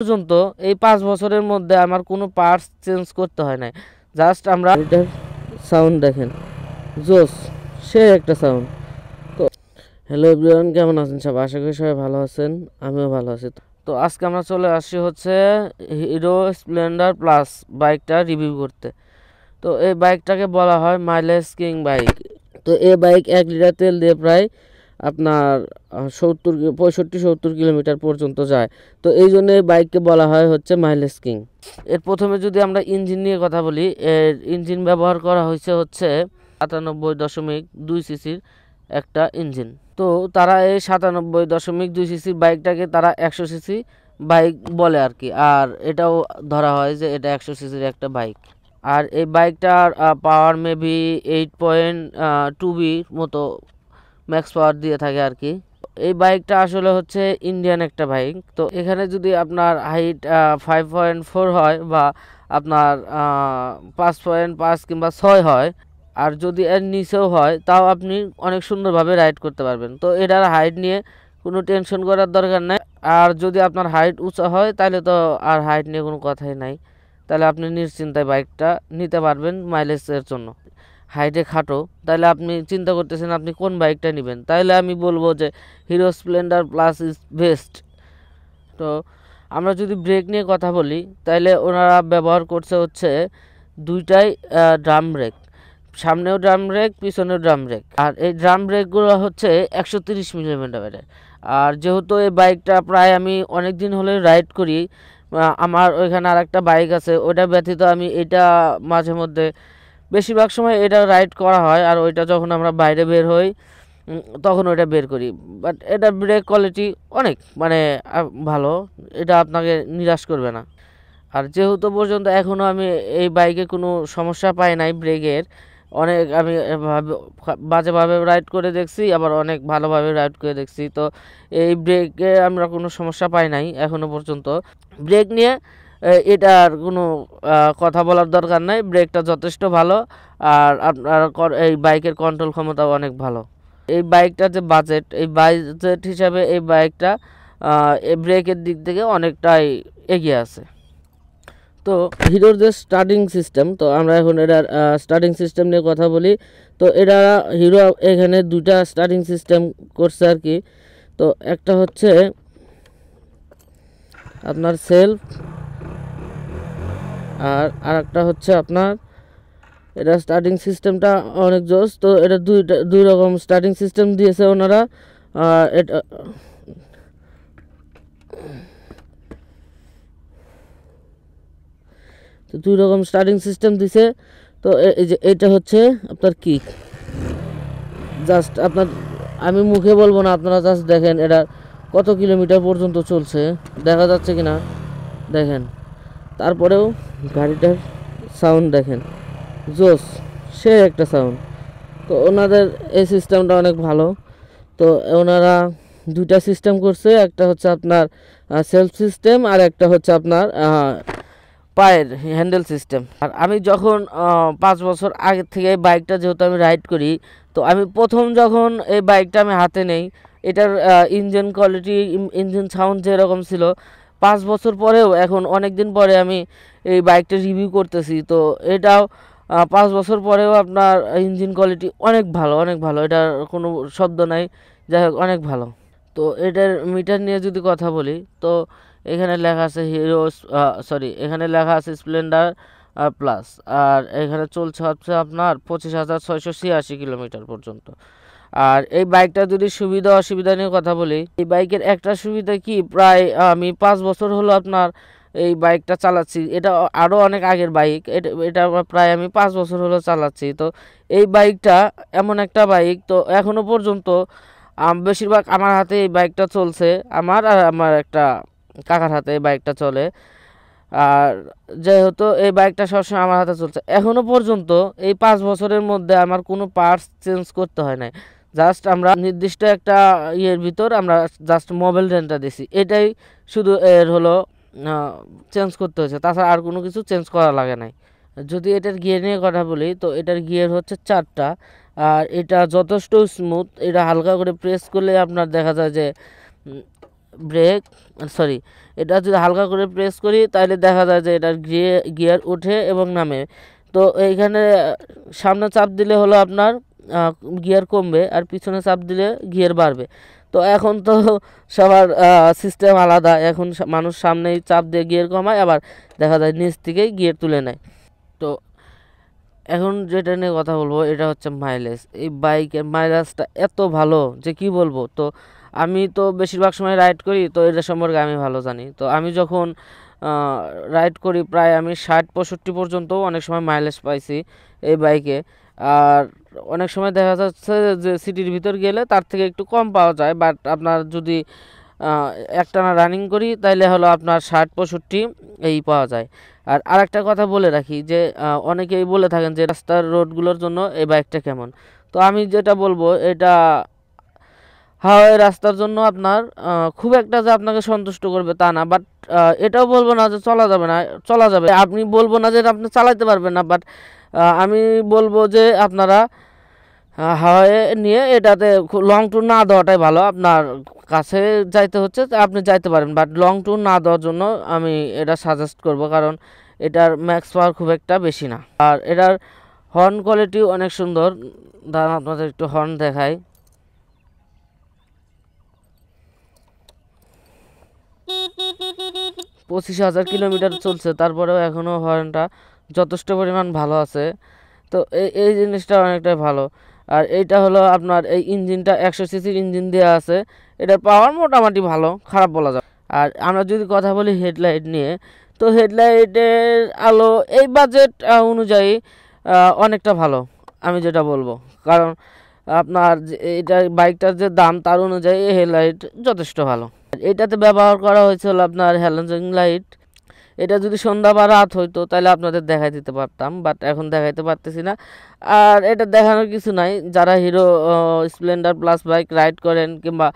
পর্যন্ত এই 5 বছরের মধ্যে আমার কোনো পার্টস চেঞ্জ করতে হয় নাই। জাস্ট আমরা এটার সাউন্ড দেখেন, জোস, সে একটা সাউন্ড। তো হ্যালো এভরিওয়ান, কেমন আছেন সবাই? আশা করি সবাই ভালো আছেন, আমিও ভালো আছি। তো আজকে আমরা চলে আসছি হচ্ছে হিরো স্প্লেন্ডার প্লাস বাইকটা রিভিউ করতে। তো এই বাইকটাকে বলা হয় মাইলেজ কিং বাইক। তো এই বাইক 1 লিটার তেল দিয়ে প্রায় আপনার 65-70 কিলোমিটার পর্যন্ত যায়। তো এই জন্য এই বাইককে বলা হয় হচ্ছে মাইলেজ কিং। এর প্রথমে যদি আমরা ইঞ্জিন নিয়ে কথা বলি, এর ইঞ্জিন ব্যবহার করা হয়েছে হচ্ছে 97.2 সিসির একটা ইঞ্জিন। তো তারা এই 97.2 সিসির বাইকটাকে তারা 100 সিসি বাইক বলে আর কি, আর এটাও ধরা হয় যে এটা 100 সিসির একটা বাইক। আর এই বাইকটার পাওয়ার মেবি 8.2 মতো ম্যাক্স পাওয়ার দিয়ে থাকে আর কি। এই বাইকটা আসলে হচ্ছে ইন্ডিয়ান একটা বাইক। তো এখানে যদি আপনার হাইট 5.4 হয় বা আপনার 5.5 কিংবা 6 হয়, আর যদি এর নিচেও হয়, তাও আপনি অনেক সুন্দরভাবে রাইড করতে পারবেন। তো এটার হাইট নিয়ে কোনো টেনশন করার দরকার নাই। আর যদি আপনার হাইট উঁচা হয় তাহলে তো আর হাইট নিয়ে কোনো কথাই নাই, তাহলে আপনি নিশ্চিন্তায় বাইকটা নিতে পারবেন মাইলেজের জন্য। হাইটে খাটো, তাহলে আপনি চিন্তা করতেছেন আপনি কোন বাইকটা নেবেন, তাহলে আমি বলবো যে hero Splendor plus is best. তো আমরা যদি ব্রেক নিয়ে কথা বলি, তাহলে ওনারা ব্যবহার করছে হচ্ছে দুইটাই ড্রাম ব্রেক, সামনেও ড্রাম ব্রেক, পিছনেও ড্রাম ব্রেক। আর এই ড্রাম ব্রেকগুলো হচ্ছে 130 মিলিমিটারের। আর যেহেতু এই বাইকটা প্রায় আমি অনেক দিন হলে রাইড করি, আমার ওইখানে আর একটা বাইক আছে, ওটা ব্যতীত আমি এটা মাঝে মধ্যে বেশিরভাগ সময় এটা রাইড করা হয়। আর ওইটা যখন আমরা বাইরে বের হই তখন ওইটা বের করি। বাট এটা ব্রেক কোয়ালিটি অনেক মানে ভালো, এটা আপনাকে নিরাশ করবে না। আর যেহেতু পর্যন্ত এখনও আমি এই বাইকে কোনো সমস্যা পাই নাই ব্রেকের, অনেক আমি বাজেভাবে রাইড করে দেখছি, আবার অনেক ভালোভাবে রাইড করে দেখছি। তো এই ব্রেকে আমরা কোনো সমস্যা পাই নাই এখনও পর্যন্ত। ব্রেক নিয়ে এটার কোনো কথা বলার দরকার নাই, ব্রেকটা যথেষ্ট ভালো। আর আপনার এই বাইকের কন্ট্রোল ক্ষমতাও অনেক ভালো। এই বাইকটার যে বাজেট, এই বাজেট হিসাবে এই বাইকটা এই ব্রেকের দিক থেকে অনেকটাই এগিয়ে আছে। তো হিরোর যে স্টার্টিং সিস্টেম, তো আমরা এখন এটার স্টার্টিং সিস্টেম নিয়ে কথা বলি। তো এটা হিরো এখানে দুইটা স্টার্টিং সিস্টেম করছে আর কি। তো একটা হচ্ছে আপনার সেলফ, আর আরেকটা হচ্ছে আপনার এটা স্টার্টিং সিস্টেমটা অনেক জোস। তো এটা দুই রকম স্টার্টিং সিস্টেম দিয়েছে ওনারা। এটা তো দুই রকম স্টার্টিং সিস্টেম দিছে। তো এই যে এটা হচ্ছে আপনার কিক, জাস্ট আপনার আমি মুখে বলবো না, আপনারা জাস্ট দেখেন এটা কত কিলোমিটার পর্যন্ত চলছে, দেখা যাচ্ছে কি না দেখেন। তারপরেও গাড়িটার সাউন্ড দেখেন, জোস, সে একটা সাউন্ড। তো ওনাদের এই সিস্টেমটা অনেক ভালো। তো ওনারা দুইটা সিস্টেম করছে, একটা হচ্ছে আপনার সেলফ সিস্টেম, আর একটা হচ্ছে আপনার পায়ের হ্যান্ডেল সিস্টেম। আর আমি যখন 5 বছর আগে থেকে এই বাইকটা যেহেতু আমি রাইড করি, তো আমি প্রথম যখন এই বাইকটা আমি হাতে নেই, এটার ইঞ্জিন কোয়ালিটি, ইঞ্জিন সাউন্ড যেরকম ছিল, 5 বছর পরেও এখন অনেক দিন পরে আমি এই বাইকটা রিভিউ করতেছি, তো এটাও 5 বছর পরেও আপনার ইঞ্জিন কোয়ালিটি অনেক ভালো, অনেক ভালো, এটার কোনো শব্দ নাই। যাই হোক, অনেক ভালো। তো এটার মিটার নিয়ে যদি কথা বলি, তো এখানে লেখা আছে হিরো, এখানে লেখা আছে স্প্লেন্ডার প্লাস। আর এখানে চলছে হচ্ছে আপনার 25,686 কিলোমিটার পর্যন্ত। আর এই বাইকটা যদি সুবিধা অসুবিধা নিয়ে কথা বলি, এই বাইকের একটা সুবিধা কি, প্রায় আমি 5 বছর হলো আপনার এই বাইকটা চালাচ্ছি। এটা আরও অনেক আগের বাইক, এটা প্রায় আমি 5 বছর হলো চালাচ্ছি। তো এই বাইকটা এমন একটা বাইক, তো এখনও পর্যন্ত বেশিরভাগ আমার হাতে এই বাইকটা চলছে, আমার আর আমার একটা কাকার হাতে এই বাইকটা চলে। আর যেহেতু এই বাইকটা সবসময় আমার হাতে চলছে এখনও পর্যন্ত, এই 5 বছরের মধ্যে আমার কোনো পার্টস চেঞ্জ করতে হয় নাই। জাস্ট আমরা নির্দিষ্ট একটা ইয়ের ভিতর আমরা জাস্ট মোবাইল রেন্টটা দিছি, এটাই শুধু এর হলো চেঞ্জ করতে হয়েছে, তাছাড়া আর কোনো কিছু চেঞ্জ করা লাগে নাই। যদি এটার গিয়ার নিয়ে কথা বলি, তো এটার গিয়ার হচ্ছে 4টা। আর এটা যথেষ্ট স্মুথ, এটা হালকা করে প্রেস করলে আপনার দেখা যায় যে ব্রেক সরি এটা যদি হালকা করে প্রেস করি তাহলে দেখা যায় যে এটার গিয়ার ওঠে এবং নামে। তো এইখানে সামনে চাপ দিলে হলো আপনার গিয়ার কমবে, আর পিছনে চাপ দিলে গিয়ার বাড়বে। তো এখন তো সবার সিস্টেম আলাদা, এখন মানুষ সামনেই চাপ দিয়ে গিয়ার কমায়, আবার দেখা যায় নিচ থেকেই গিয়ার তুলে নেয়। তো এখন যেটা নিয়ে কথা বলবো এটা হচ্ছে মাইলেজ। এই বাইকের মাইলেজটা এত ভালো যে কি বলবো। তো আমি তো বেশিরভাগ সময় রাইড করি, তো এটা সম্পর্কে আমি ভালো জানি। তো আমি যখন রাইড করি প্রায় আমি 60-65 পর্যন্ত অনেক সময় মাইলেজ পাইছি এই বাইকে। আর অনেক সময় দেখা যাচ্ছে যে সিটির ভিতর গেলে তার থেকে একটু কম পাওয়া যায়, বাট আপনার যদি একটানা রানিং করি তাইলে হলো আপনার 60-65 এই পাওয়া যায়। আর আরেকটা কথা বলে রাখি যে অনেকেই বলে থাকেন যে রাস্তার রোডগুলোর জন্য এই বাইকটা কেমন। তো আমি যেটা বলবো এটা হাওয়াই রাস্তার জন্য আপনার খুব একটা যে আপনাকে সন্তুষ্ট করবে তা না, বাট এটাও বলবো না যে চলা যাবে না, চলা যাবে। আপনি বলবো না যে আপনি চালাতে পারবেন না, বাট আমি বলবো যে আপনারা হাওয়াই নিয়ে এটাতে লং ট্যুর না দেওয়াটাই ভালো। আপনার কাছে যাইতে হচ্ছে আপনি যাইতে পারেন, বাট লং ট্যুর না দেওয়ার জন্য আমি এটা সাজেস্ট করব, কারণ এটার ম্যাক্স পাওয়ার খুব একটা বেশি না। আর এটার হর্ন কোয়ালিটি অনেক সুন্দর। দাঁড়ান আপনাদের একটু হর্ন দেখাই। 25,000 কিলোমিটার চলছে, তারপরেও এখনও হর্নটা যথেষ্ট পরিমাণ ভালো আছে। তো এই জিনিসটা অনেকটাই ভালো। আর এইটা হলো আপনার এই ইঞ্জিনটা 100 সিসির ইঞ্জিন দেওয়া আছে। এটার পাওয়ার মোটামুটি ভালো, খারাপ বলা যায়। আর আমরা যদি কথা বলি হেডলাইট নিয়ে, তো হেডলাইটের আলো এই বাজেট অনুযায়ী অনেকটা ভালো আমি যেটা বলবো, কারণ আপনার এটা বাইকটার যে দাম তার অনুযায়ী হেডলাইট যথেষ্ট ভালো। এটাতে ব্যবহার করা হয়েছিল আপনার হ্যালোজেন লাইট। এটা যদি সন্ধ্যা বা রাত হইতো তাহলে আপনাদের দেখাই দিতে পারতাম, বাট এখন দেখাইতে পারতেছি না। আর এটা দেখানোর কিছু নাই, যারা hero Splendor plus bike ride করেন কিংবা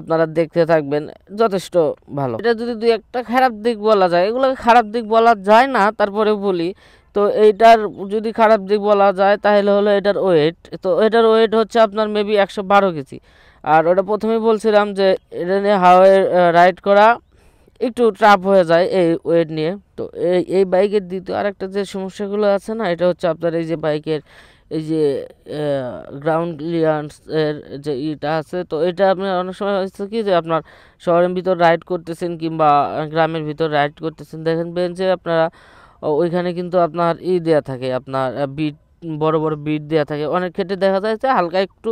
আপনারা দেখতে থাকবেন, যথেষ্ট ভালো। এটা যদি দুই একটা খারাপ দিক বলা যায়, এগুলোকে খারাপ দিক বলা যায় না, তারপরে বলি। তো এইটার যদি খারাপ দিক বলা যায় তাহলে হলো এটার ওয়েট। তো এটার ওয়েট হচ্ছে আপনার মেবি 112 কেজি। আর ওটা প্রথমেই বলছিলাম যে এটা নিয়ে হাওয়াই রাইড করা একটু টাফ হয়ে যায় এই ওয়েট নিয়ে। তো এই বাইকের দ্বিতীয় আরেকটা যে সমস্যাগুলো আছে না, এটা হচ্ছে আপনার এই যে বাইকের এই যে গ্রাউন্ড ক্লিয়ারেন্সের যে ইটা আছে। তো এটা আপনার অনেক সময় হচ্ছে কি যে আপনার শহরের ভিতর রাইড করতেছেন কিংবা গ্রামের ভিতর রাইড করতেছেন, দেখবেন যে আপনারা ওইখানে কিন্তু আপনার দেওয়া থাকে, আপনার বিট বড় বড় বিট দেওয়া থাকে। অনেক ক্ষেত্রে দেখা যায় যে হালকা একটু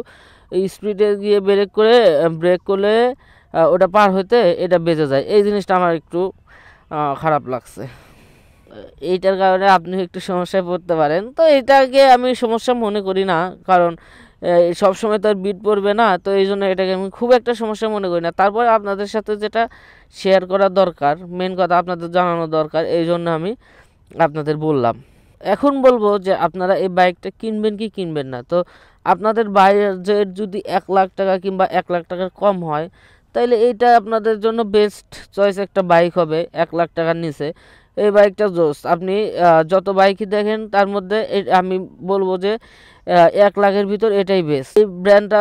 স্পিডে গিয়ে ব্রেক করলে ওটা পার হইতে এটা বেজে যায়। এই জিনিসটা আমার একটু খারাপ লাগছে। এইটার কারণে আপনি একটু সমস্যায় পড়তে পারেন। তো এটাকে আমি সমস্যা মনে করি না, কারণ সব সময় তো আর বিট পড়বে না। তো এই জন্য এটাকে আমি খুব একটা সমস্যা মনে করি না। তারপর আপনাদের সাথে যেটা শেয়ার করা দরকার, মেন কথা আপনাদের জানানো দরকার, এই জন্য আমি আপনাদের বললাম। এখন বলবো যে আপনারা এই বাইকটা কিনবেন কি কিনবেন না। তো আপনাদের বাজেট যদি 1 লাখ টাকা কিংবা 1 লাখ টাকার কম হয়, তাইলে এইটা আপনাদের জন্য বেস্ট চয়েস একটা বাইক হবে 1 লাখ টাকার নিচে। এই বাইকটা জোস। আপনি যত বাইকই দেখেন তার মধ্যে আমি বলবো যে 1 লাখের ভিতর এটাই বেস্ট। এই ব্র্যান্ডটা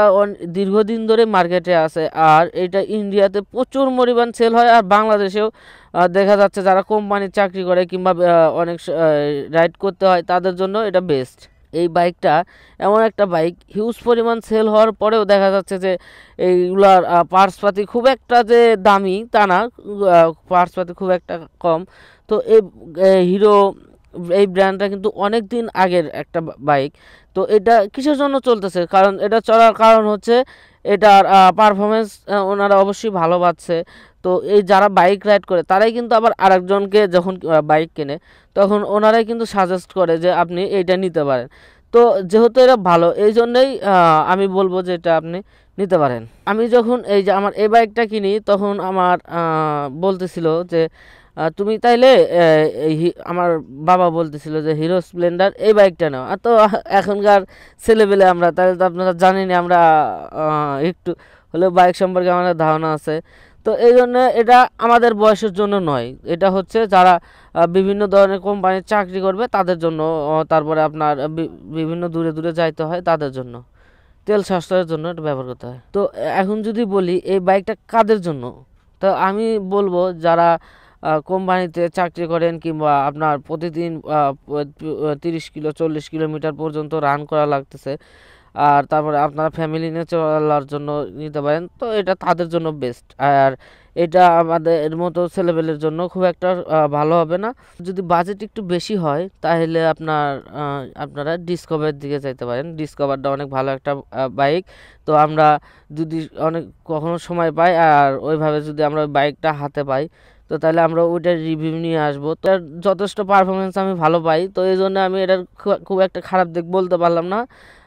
দীর্ঘদিন ধরে মার্কেটে আছে, আর এটা ইন্ডিয়াতে প্রচুর পরিমাণ সেল হয়। আর বাংলাদেশেও দেখা যাচ্ছে যারা কোম্পানির চাকরি করে কিংবা অনেক রাইড করতে হয় তাদের জন্য এটা বেস্ট। এই বাইকটা এমন একটা বাইক, হিউজ পরিমাণ সেল হওয়ার পরেও দেখা যাচ্ছে যে এইগুলার পার্টসপাতি খুব একটা যে দামি তা না, পার্টসপাতি খুব একটা কম। তো এই হিরো এই ব্র্যান্ডটা কিন্তু অনেক দিন আগের একটা বাইক। তো এটা কিসের জন্য চলতেছে, কারণ এটা চলার কারণ হচ্ছে এটার পারফরমেন্স ওনারা অবশ্যই ভালো পাচ্ছে। তো এই যারা বাইক রাইড করে তারাই কিন্তু আবার আরেকজনকে যখন বাইক কেনে তখন ওনারাই কিন্তু সাজেস্ট করে যে আপনি এইটা নিতে পারেন। তো যেহেতু এটা ভালো, এই জন্যই আমি বলবো যে এটা আপনি নিতে পারেন। আমি যখন এই যে আমার এই বাইকটা কিনি তখন আমার বলতেছিল যে তুমি তাইলে আমার বাবা বলতেছিল যে হিরো স্প্লেন্ডার এই বাইকটা নাও। তো এখনকার ছেলেবেলে আমরা, তাহলে তো আপনারা জানেনই আমরা একটু হলেও বাইক সম্পর্কে আমাদের ধারণা আছে। তো এই জন্য এটা আমাদের বয়সের জন্য নয়, এটা হচ্ছে যারা বিভিন্ন ধরনের কোম্পানির চাকরি করবে তাদের জন্য, তারপরে আপনার বিভিন্ন দূরে দূরে যাইতে হয় তাদের জন্য, তেল সাশ্রয়ের জন্য এটা ব্যবহার করতে হয়। তো এখন যদি বলি এই বাইকটা কাদের জন্য, তো আমি বলবো যারা কোম্পানিতে চাকরি করেন কিংবা আপনার প্রতিদিন 30 কিলো 40 কিলোমিটার পর্যন্ত রান করা লাগতেছে, আর তারপরে আপনারা ফ্যামিলি নিয়ে চলার জন্য নিতে পারেন, তো এটা তাদের জন্য বেস্ট। আর এটা আমাদের এর মতো ছেলেপেলের জন্য খুব একটা ভালো হবে না। যদি বাজেট একটু বেশি হয় তাহলে আপনারা ডিসকভারের দিকে যাইতে পারেন। ডিসকভারটা অনেক ভালো একটা বাইক। তো আমরা যদি অনেক কখনো সময় পাই আর ওইভাবে যদি আমরা বাইকটা হাতে পাই, তো তাহলে আমরা ওইটার রিভিউ নিয়ে আসবো। তো এর যথেষ্ট পারফরমেন্স আমি ভালো পাই, তো এই জন্য আমি এটার খুব একটা খারাপ দিক বলতে পারলাম না।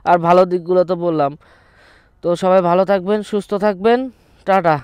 আর ভালো দিকগুলো তো বললাম। তো সবাই ভালো থাকবেন, সুস্থ থাকবেন, টাটা।